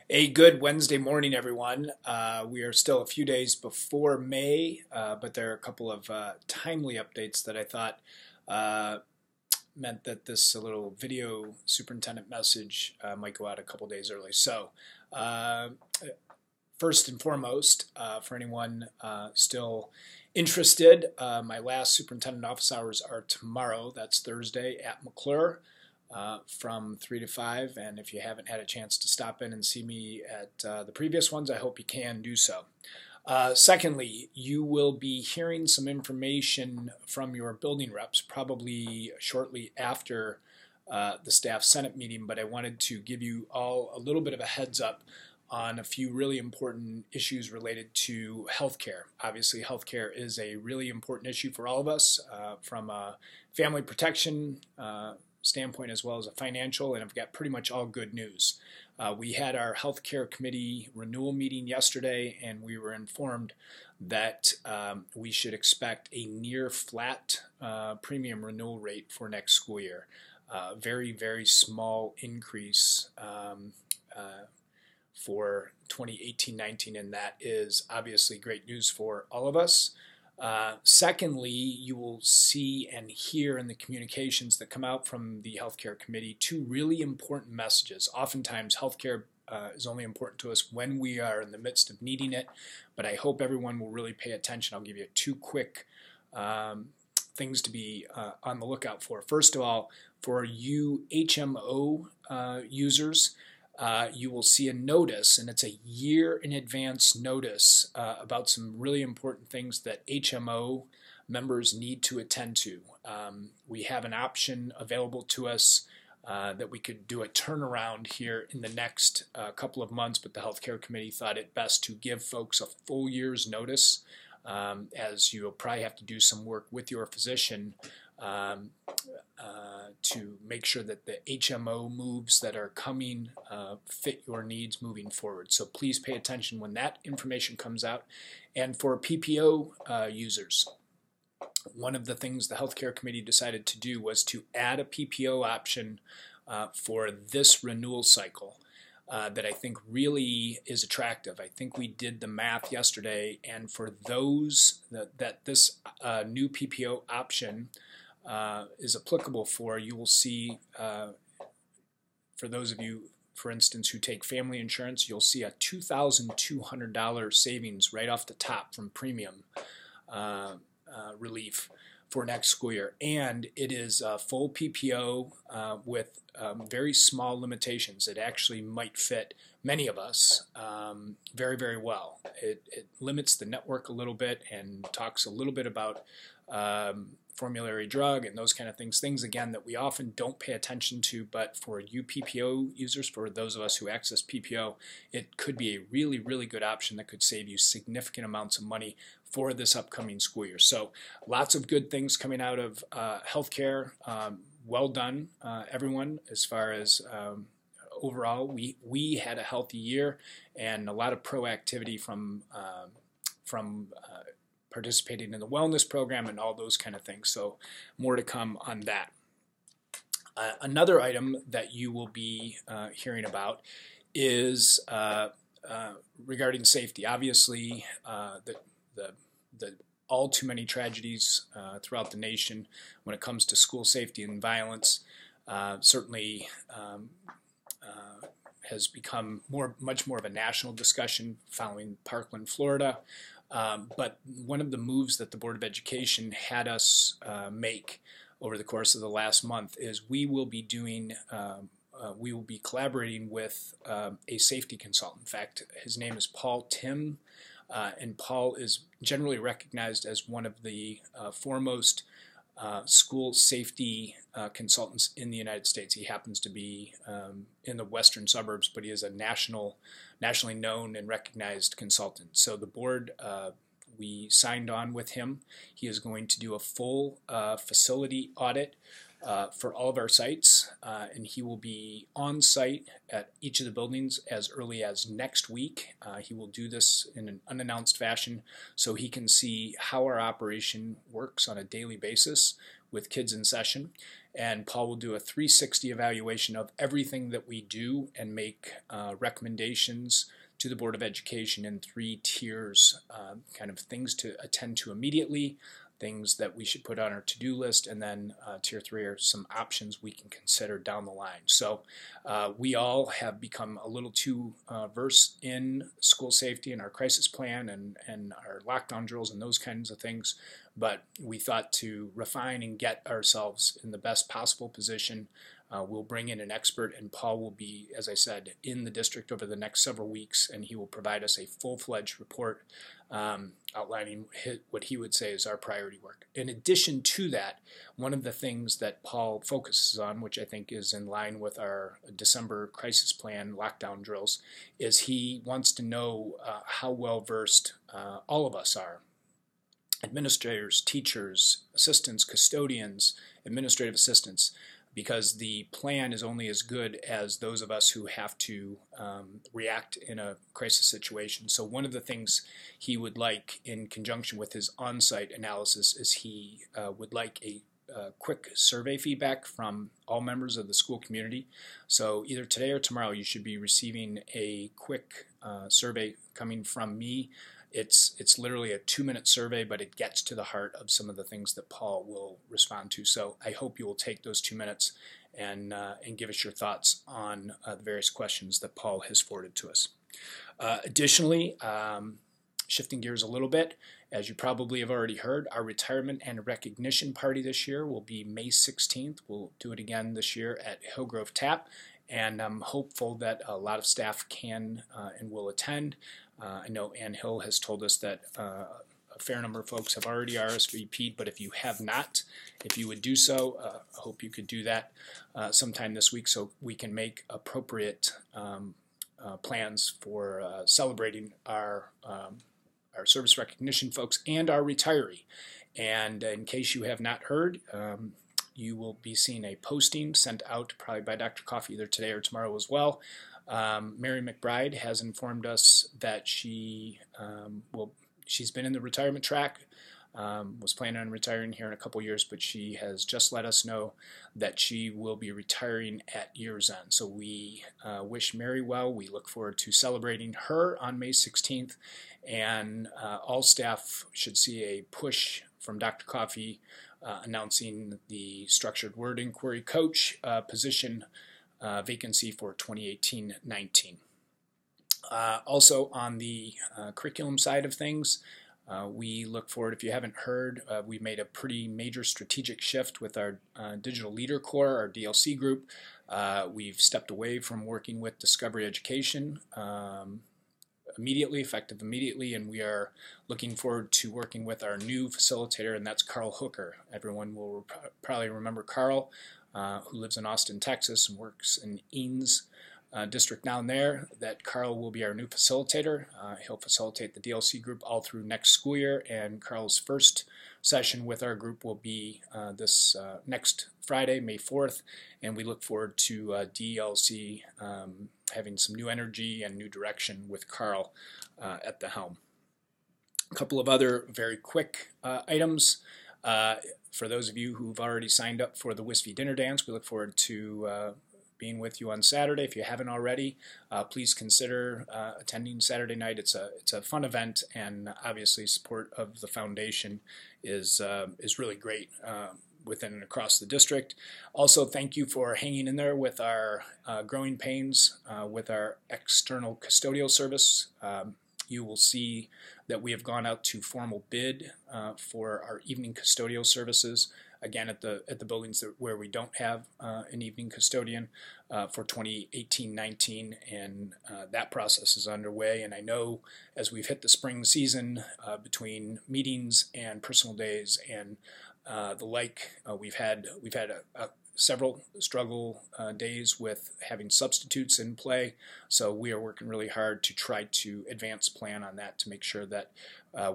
A good Wednesday morning, everyone. We are still a few days before May, but there are a couple of timely updates that I thought meant that this little video superintendent message might go out a couple days early. So, first and foremost, for anyone still interested, my last superintendent office hours are tomorrow. That's Thursday at McClure. From 3 to 5, and if you haven't had a chance to stop in and see me at the previous ones, I hope you can do so. Secondly, you will be hearing some information from your building reps probably shortly after the staff Senate meeting, but I wanted to give you all a little bit of a heads up on a few really important issues related to healthcare. Obviously, healthcare is a really important issue for all of us from a family protection standpoint as well as a financial, and I've got pretty much all good news. We had our healthcare committee renewal meeting yesterday, and we were informed that we should expect a near flat premium renewal rate for next school year. Very, very small increase for 2018-19, and that is obviously great news for all of us. Secondly, you will see and hear in the communications that come out from the healthcare committee two really important messages. Oftentimes, healthcare is only important to us when we are in the midst of needing it, but I hope everyone will really pay attention. I'll give you two quick things to be on the lookout for. First of all, for you HMO users, you will see a notice, and it's a year in advance notice about some really important things that HMO members need to attend to. We have an option available to us that we could do a turnaround here in the next couple of months, but the healthcare committee thought it best to give folks a full year's notice, as you'll probably have to do some work with your physician to make sure that the HMO moves that are coming fit your needs moving forward. So please pay attention when that information comes out. And for PPO users, one of the things the healthcare committee decided to do was to add a PPO option for this renewal cycle. That I think really is attractive. I think we did the math yesterday, and for those that this new PPO option is applicable for, you will see, for those of you, for instance, who take family insurance, you'll see a $2,200 savings right off the top from premium relief for next school year. And it is a full PPO with very small limitations. It actually might fit many of us very, very well. It limits the network a little bit and talks a little bit about formulary drug and those kind of things again that we often don't pay attention to, but for you PPO users, for those of us who access PPO, it could be a really, really good option that could save you significant amounts of money for this upcoming school year. So lots of good things coming out of healthcare. Well done, everyone, as far as overall, we had a healthy year and a lot of proactivity from participating in the wellness program and all those kind of things. So more to come on that. Another item that you will be hearing about is regarding safety. Obviously, the all too many tragedies throughout the nation when it comes to school safety and violence certainly has become much more of a national discussion following Parkland, Florida. But one of the moves that the Board of Education had us make over the course of the last month is we will be collaborating with a safety consultant. In fact, his name is Paul Tim, and Paul is generally recognized as one of the foremost school safety consultants in the United States. He happens to be in the western suburbs, but he is a nationally known and recognized consultant. So the board, we signed on with him. He is going to do a full facility audit for all of our sites, and he will be on site at each of the buildings as early as next week. He will do this in an unannounced fashion so he can see how our operation works on a daily basis with kids in session. and Paul will do a 360 evaluation of everything that we do and make recommendations to the Board of Education in 3 tiers, kind of things to attend to immediately, things that we should put on our to-do list, and then tier 3 are some options we can consider down the line. So we all have become a little too versed in school safety and our crisis plan and our lockdown drills and those kinds of things, but we thought to refine and get ourselves in the best possible position. We'll bring in an expert, and Paul will be, as I said, in the district over the next several weeks, and he will provide us a full-fledged report outlining what he would say is our priority work. In addition to that, one of the things that Paul focuses on, which I think is in line with our December crisis plan lockdown drills, is he wants to know how well-versed all of us are. Administrators, teachers, assistants, custodians, administrative assistants, because the plan is only as good as those of us who have to react in a crisis situation. So one of the things he would like in conjunction with his on-site analysis is he would like a quick survey feedback from all members of the school community. So either today or tomorrow you should be receiving a quick survey coming from me. It's literally a 2-minute survey, but it gets to the heart of some of the things that Paul will respond to. So I hope you will take those 2 minutes and give us your thoughts on the various questions that Paul has forwarded to us. Additionally, shifting gears a little bit, as you probably have already heard, our retirement and recognition party this year will be May 16th. We'll do it again this year at Hillgrove Tap, and I'm hopeful that a lot of staff can and will attend. I know Ann Hill has told us that a fair number of folks have already RSVP'd, but if you have not, if you would do so, I hope you could do that sometime this week so we can make appropriate plans for celebrating our service recognition folks and our retiree. And in case you have not heard, you will be seeing a posting sent out probably by Dr. Coffey either today or tomorrow as well. Mary McBride has informed us that she's been in the retirement track, was planning on retiring here in a couple years, but she has just let us know that she will be retiring at year's end. So we wish Mary well. We look forward to celebrating her on May 16th, and all staff should see a push from Dr. Coffey announcing the structured word inquiry coach position vacancy for 2018-19. Also on the curriculum side of things, we look forward, if you haven't heard, we made a pretty major strategic shift with our Digital Leader Corps, our DLC group. We've stepped away from working with Discovery Education effective immediately, and we are looking forward to working with our new facilitator, and that's Carl Hooker. Everyone will probably remember Carl, who lives in Austin, Texas, and works in Eanes district down there. That Carl will be our new facilitator. He'll facilitate the DLC group all through next school year, and Carl's first session with our group will be this next Friday, May 4th, and we look forward to DLC having some new energy and new direction with Carl at the helm. A couple of other very quick items. For those of you who've already signed up for the Whiskey Dinner Dance, we look forward to being with you on Saturday. If you haven't already, please consider attending Saturday night. It's a fun event, and obviously support of the foundation is really great within and across the district. Also, thank you for hanging in there with our growing pains with our external custodial service. You will see that we have gone out to formal bid for our evening custodial services, again at the buildings where we don't have an evening custodian for 2018-19, and that process is underway. And I know as we've hit the spring season, between meetings and personal days and the like, we've had several struggle days with having substitutes in play, so we are working really hard to try to advance plan on that to make sure that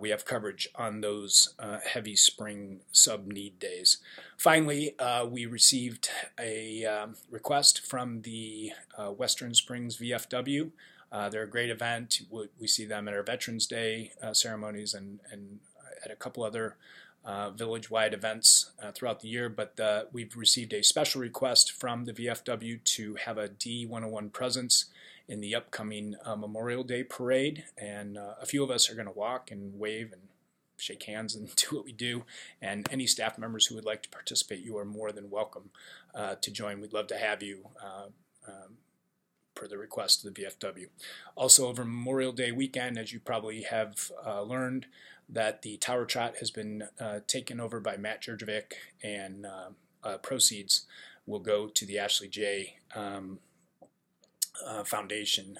we have coverage on those heavy spring sub-need days. Finally, we received a request from the Western Springs VFW. They're a great event. We see them at our Veterans Day ceremonies and at a couple other village-wide events throughout the year, but we've received a special request from the VFW to have a D101 presence in the upcoming Memorial Day parade, and a few of us are going to walk and wave and shake hands and do what we do, and any staff members who would like to participate, you are more than welcome to join. We'd love to have you per the request of the VFW. Also, over Memorial Day weekend, as you probably have learned, that the Tower Trot has been taken over by Matt Jurjevic, and proceeds will go to the Ashley J. Foundation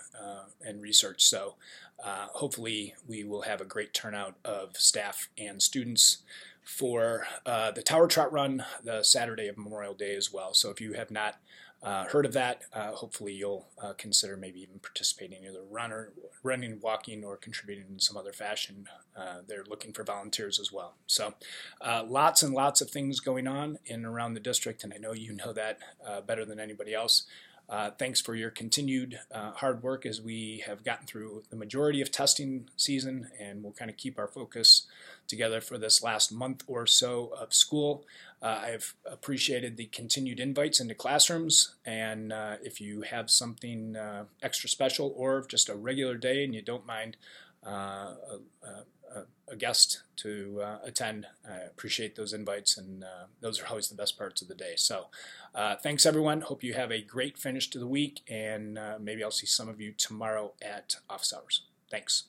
and research. So hopefully we will have a great turnout of staff and students for the Tower Trot Run the Saturday of Memorial Day as well. So if you have not heard of that, hopefully you'll consider maybe even participating in either running, walking, or contributing in some other fashion. They're looking for volunteers as well. So lots and lots of things going on in and around the district, and I know you know that better than anybody else. Thanks for your continued hard work as we have gotten through the majority of testing season, and we'll kind of keep our focus together for this last month or so of school. I've appreciated the continued invites into classrooms, and if you have something extra special or just a regular day and you don't mind a guest to attend, I appreciate those invites, and those are always the best parts of the day. So thanks everyone. Hope you have a great finish to the week, and maybe I'll see some of you tomorrow at office hours. Thanks.